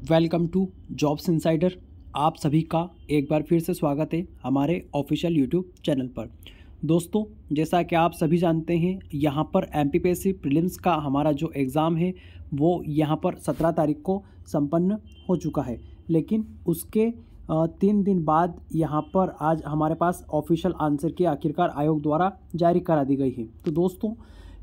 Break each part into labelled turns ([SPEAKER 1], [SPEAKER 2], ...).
[SPEAKER 1] Welcome to jobs insider. आप सभी का एक बार फिर से स्वागत है हमारे ऑफिशियल यूट्यूब चैनल पर। दोस्तों, जैसा कि आप सभी जानते हैं, यहाँ पर एमपीपीएससी प्रीलिम्स का हमारा जो एग्ज़ाम है वो यहाँ पर 17 तारीख को संपन्न हो चुका है। लेकिन उसके 3 दिन बाद यहाँ पर आज हमारे पास ऑफिशियल आंसर की आखिरकार आयोग द्वारा जारी करा दी गई है। तो दोस्तों,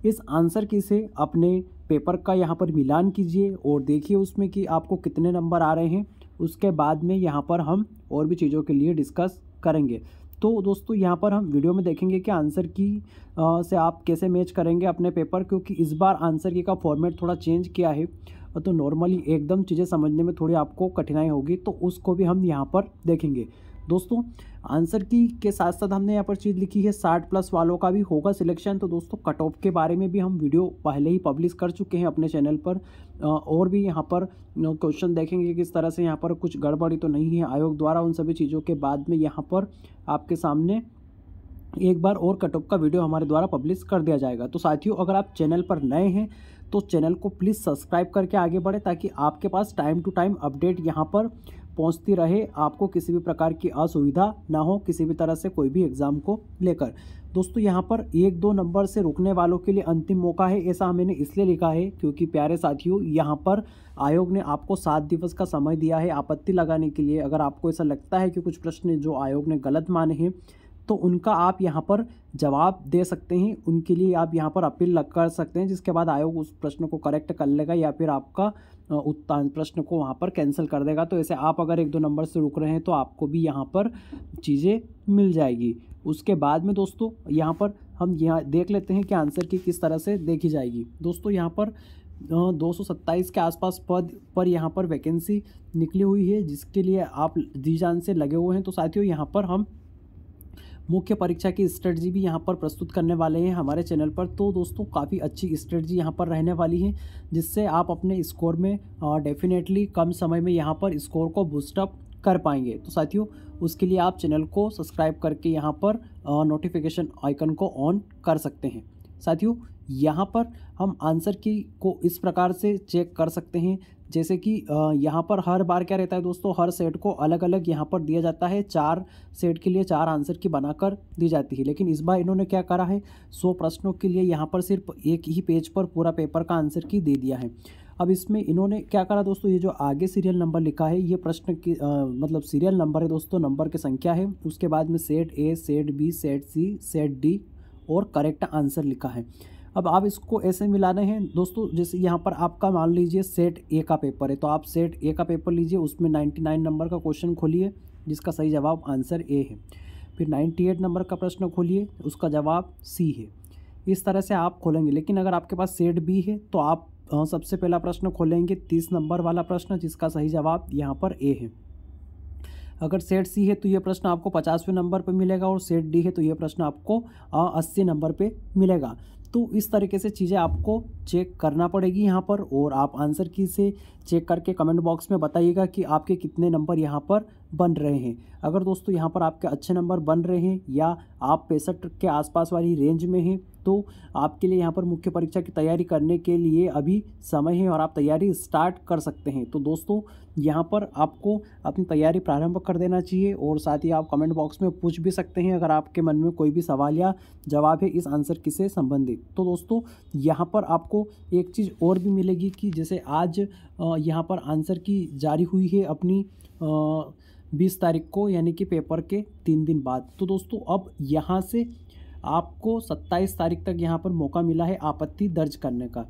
[SPEAKER 1] इस आंसर की से अपने पेपर का यहाँ पर मिलान कीजिए और देखिए उसमें कि आपको कितने नंबर आ रहे हैं। उसके बाद में यहाँ पर हम और भी चीज़ों के लिए डिस्कस करेंगे। तो दोस्तों, यहाँ पर हम वीडियो में देखेंगे कि आंसर की से आप कैसे मैच करेंगे अपने पेपर, क्योंकि इस बार आंसर की का फॉर्मेट थोड़ा चेंज किया है। तो नॉर्मली एकदम चीज़ें समझने में थोड़ी आपको कठिनाई होगी, तो उसको भी हम यहाँ पर देखेंगे। दोस्तों, आंसर की के साथ साथ हमने यहाँ पर चीज़ लिखी है 60+ वालों का भी होगा सिलेक्शन। तो दोस्तों, कट ऑफ के बारे में भी हम वीडियो पहले ही पब्लिश कर चुके हैं अपने चैनल पर। और भी यहाँ पर क्वेश्चन देखेंगे किस तरह से यहाँ पर कुछ गड़बड़ी तो नहीं है आयोग द्वारा। उन सभी चीज़ों के बाद में यहाँ पर आपके सामने एक बार और कट ऑफ का वीडियो हमारे द्वारा पब्लिश कर दिया जाएगा। तो साथियों, अगर आप चैनल पर नए हैं तो चैनल को प्लीज़ सब्सक्राइब करके आगे बढ़े, ताकि आपके पास टाइम टू टाइम अपडेट यहाँ पर पहुंचती रहे, आपको किसी भी प्रकार की असुविधा ना हो किसी भी तरह से कोई भी एग्ज़ाम को लेकर। दोस्तों, यहाँ पर 1-2 नंबर से रुकने वालों के लिए अंतिम मौका है। ऐसा मैंने इसलिए लिखा है क्योंकि प्यारे साथियों, यहाँ पर आयोग ने आपको 7 दिवस का समय दिया है आपत्ति लगाने के लिए। अगर आपको ऐसा लगता है कि कुछ प्रश्न जो आयोग ने गलत माने हैं तो उनका आप यहाँ पर जवाब दे सकते हैं। उनके लिए आप यहाँ पर अपील कर सकते हैं, जिसके बाद आयोग उस प्रश्न को करेक्ट कर लेगा या फिर आपका उत्तर प्रश्न को वहाँ पर कैंसिल कर देगा। तो ऐसे आप अगर 1-2 नंबर से रुक रहे हैं तो आपको भी यहाँ पर चीज़ें मिल जाएगी। उसके बाद में दोस्तों, यहाँ पर हम यहाँ देख लेते हैं कि आंसर की किस तरह से देखी जाएगी। दोस्तों, यहाँ पर 227 के आसपास पद पर यहाँ पर वैकेंसी निकली हुई है, जिसके लिए आप जी जान से लगे हुए हैं। तो साथियों, यहाँ पर हम मुख्य परीक्षा की स्ट्रेटजी भी यहाँ पर प्रस्तुत करने वाले हैं हमारे चैनल पर। तो दोस्तों, काफ़ी अच्छी स्ट्रेटजी यहाँ पर रहने वाली है, जिससे आप अपने स्कोर में डेफिनेटली कम समय में यहाँ पर स्कोर को बूस्टअप कर पाएंगे। तो साथियों, उसके लिए आप चैनल को सब्सक्राइब करके यहाँ पर नोटिफिकेशन आइकन को ऑन कर सकते हैं। साथियों, यहाँ पर हम आंसर की को इस प्रकार से चेक कर सकते हैं, जैसे कि यहाँ पर हर बार क्या रहता है दोस्तों, हर सेट को अलग अलग यहाँ पर दिया जाता है। 4 सेट के लिए 4 आंसर की बनाकर दी जाती है। लेकिन इस बार इन्होंने क्या करा है, 100 प्रश्नों के लिए यहाँ पर सिर्फ एक ही पेज पर पूरा पेपर का आंसर की दे दिया है। अब इसमें इन्होंने क्या करा दोस्तों, ये जो आगे सीरियल नंबर लिखा है ये प्रश्न की मतलब सीरियल नंबर है दोस्तों, नंबर की संख्या है। उसके बाद में set A, set B, set C, set D और करेक्ट आंसर लिखा है। अब आप इसको ऐसे मिलाने हैं दोस्तों, जैसे यहाँ पर आपका मान लीजिए सेट ए का पेपर है, तो आप सेट ए का पेपर लीजिए, उसमें 99 नंबर का क्वेश्चन खोलिए जिसका सही जवाब आंसर ए है। फिर 98 नंबर का प्रश्न खोलिए, उसका जवाब सी है। इस तरह से आप खोलेंगे। लेकिन अगर आपके पास सेट बी है तो आप सबसे पहला प्रश्न खोलेंगे 30 नंबर वाला प्रश्न, जिसका सही जवाब यहाँ पर ए है। अगर सेट सी है तो ये प्रश्न आपको 50वें नंबर पर मिलेगा, और सेट डी है तो ये प्रश्न आपको 80 नंबर पे मिलेगा। तो इस तरीके से चीज़ें आपको चेक करना पड़ेगी यहाँ पर, और आप आंसर की से चेक करके कमेंट बॉक्स में बताइएगा कि आपके कितने नंबर यहाँ पर बन रहे हैं। अगर दोस्तों यहाँ पर आपके अच्छे नंबर बन रहे हैं या आप 65 के आसपास वाली रेंज में हैं, तो आपके लिए यहाँ पर मुख्य परीक्षा की तैयारी करने के लिए अभी समय है और आप तैयारी स्टार्ट कर सकते हैं। तो दोस्तों, यहाँ पर आपको अपनी तैयारी प्रारंभ कर देना चाहिए, और साथ ही आप कमेंट बॉक्स में पूछ भी सकते हैं अगर आपके मन में कोई भी सवाल या जवाब है इस आंसर की से संबंधित। तो दोस्तों, यहाँ पर आपको एक चीज़ और भी मिलेगी कि जैसे आज यहाँ पर आंसर की जारी हुई है अपनी 20 तारीख को, यानी कि पेपर के 3 दिन बाद। तो दोस्तों, अब यहाँ से आपको 27 तारीख तक यहाँ पर मौका मिला है आपत्ति दर्ज करने का।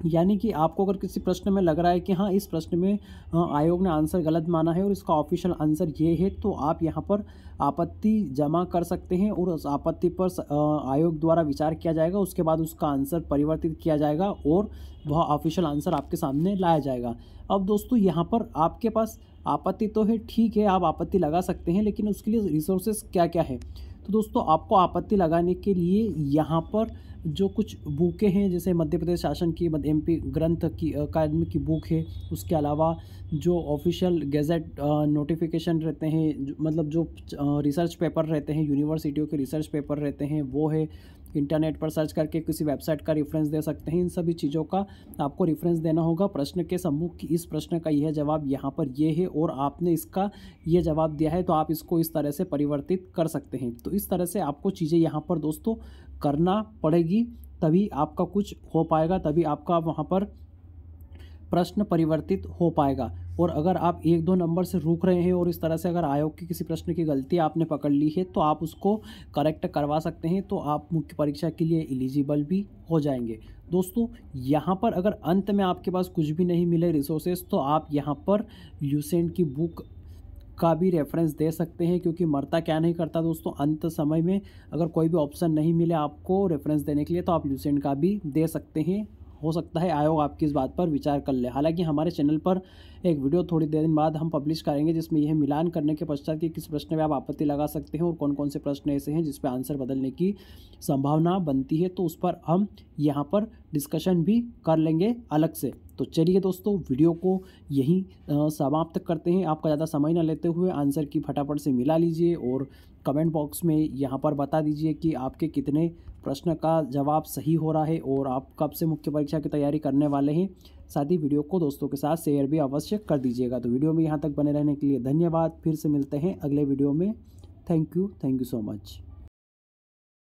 [SPEAKER 1] यानी कि आपको अगर किसी प्रश्न में लग रहा है कि हाँ, इस प्रश्न में आयोग ने आंसर गलत माना है और इसका ऑफिशियल आंसर ये है, तो आप यहाँ पर आपत्ति जमा कर सकते हैं, और उस आपत्ति पर आयोग द्वारा विचार किया जाएगा। उसके बाद उसका आंसर परिवर्तित किया जाएगा और वह ऑफिशियल आंसर आपके सामने लाया जाएगा। अब दोस्तों, यहाँ पर आपके पास आपत्ति तो है, ठीक है, आप आपत्ति लगा सकते हैं, लेकिन उसके लिए रिसोर्सेज क्या क्या है। तो दोस्तों, आपको आपत्ति लगाने के लिए यहाँ पर जो कुछ बुकें हैं, जैसे मध्य प्रदेश शासन की एमपी ग्रंथ की अकादमी की बुक है, उसके अलावा जो ऑफिशियल गैजेट नोटिफिकेशन रहते हैं, मतलब जो रिसर्च पेपर रहते हैं, यूनिवर्सिटियों के रिसर्च पेपर रहते हैं वो है। इंटरनेट पर सर्च करके किसी वेबसाइट का रेफरेंस दे सकते हैं। इन सभी चीज़ों का आपको रेफरेंस देना होगा। प्रश्न के सम्मुख कि इस प्रश्न का यह जवाब यहाँ पर ये है और आपने इसका ये जवाब दिया है, तो आप इसको इस तरह से परिवर्तित कर सकते हैं। तो इस तरह से आपको चीज़ें यहाँ पर दोस्तों करना पड़ेगी, तभी आपका कुछ हो पाएगा, तभी आपका वहाँ पर प्रश्न परिवर्तित हो पाएगा। और अगर आप 1-2 नंबर से रुक रहे हैं और इस तरह से अगर आयोग के किसी प्रश्न की गलती आपने पकड़ ली है, तो आप उसको करेक्ट करवा सकते हैं, तो आप मुख्य परीक्षा के लिए एलिजिबल भी हो जाएंगे। दोस्तों यहाँ पर अगर अंत में आपके पास कुछ भी नहीं मिले रिसोर्सेज, तो आप यहाँ पर ल्यूसेंट की बुक का भी रेफरेंस दे सकते हैं, क्योंकि मरता क्या नहीं करता दोस्तों, अंत समय में अगर कोई भी ऑप्शन नहीं मिले आपको रेफरेंस देने के लिए, तो आप ल्यूसेंट का भी दे सकते हैं। हो सकता है आयोग आपकी इस बात पर विचार कर ले। हालांकि हमारे चैनल पर एक वीडियो थोड़ी देर बाद हम पब्लिश करेंगे, जिसमें यह मिलान करने के पश्चात कि किस प्रश्न में आप आपत्ति लगा सकते हैं और कौन कौन से प्रश्न ऐसे हैं जिस पर आंसर बदलने की संभावना बनती है, तो उस पर हम यहाँ पर डिस्कशन भी कर लेंगे अलग से। तो चलिए दोस्तों, वीडियो को यहीं समाप्त करते हैं। आपका ज़्यादा समय न लेते हुए आंसर की फटाफट से मिला लीजिए और कमेंट बॉक्स में यहाँ पर बता दीजिए कि आपके कितने प्रश्न का जवाब सही हो रहा है और आप कब से मुख्य परीक्षा की तैयारी करने वाले हैं। साथ ही वीडियो को दोस्तों के साथ शेयर भी अवश्य कर दीजिएगा। तो वीडियो में यहाँ तक बने रहने के लिए धन्यवाद। फिर से मिलते हैं अगले वीडियो में। Thank you so much.